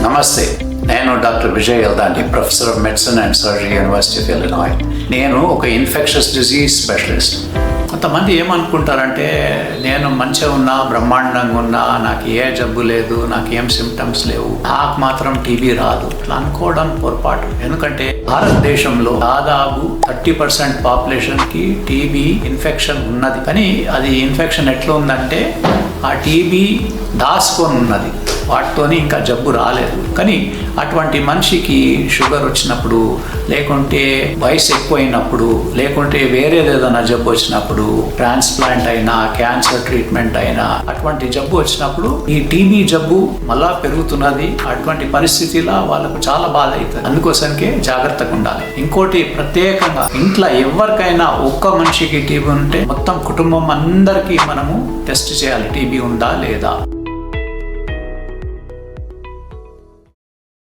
నమస్తే, నేను doctor Vijay Yeldandi, professor of medicine and surgery, university of Illinois. నేను ఒక ఇన్ఫెక్షస్ డిజీజ్ స్పెషలిస్ట్. కొంతమంది ఏమనుకుంటారంటే నేను మంచిగా ఉన్నా, బ్రహ్మాండంగా ఉన్నా, నాకు ఏ జబ్బు లేదు, నాకు ఏం సిమ్టమ్స్ లేవు, నాకు మాత్రం టీబీ రాదు, ఇట్లా అనుకోవడం పొరపాటు. ఎందుకంటే భారతదేశంలో దాదాపు 30% పాపులేషన్కి టీబీ ఇన్ఫెక్షన్ ఉన్నది. కానీ అది ఇన్ఫెక్షన్ ఎట్లా ఉందంటే ఆ టీబీ దాచుకొని ఉన్నది, వాటితోని ఇంకా జబ్బు రాలేదు. కానీ అటువంటి మనిషికి షుగర్ వచ్చినప్పుడు, లేకుంటే వయసు ఎక్కువైనప్పుడు, లేకుంటే వేరేది ఏదైనా జబ్బు వచ్చినప్పుడు, ట్రాన్స్ప్లాంట్ అయినా, క్యాన్సర్ ట్రీట్మెంట్ అయినా, అటువంటి జబ్బు వచ్చినప్పుడు ఈ టీబీ జబ్బు మళ్ళా పెరుగుతున్నది. అటువంటి పరిస్థితిలో వాళ్ళకు చాలా బాధ అవుతుంది. అందుకోసానికే జాగ్రత్తగా ఉండాలి. ఇంకోటి ప్రత్యేకంగా, ఇంట్లో ఎవరికైనా ఒక్క మనిషికి టీబీ ఉంటే మొత్తం కుటుంబం అందరికీ మనము టెస్ట్ చేయాలి, టీబీ ఉందా లేదా.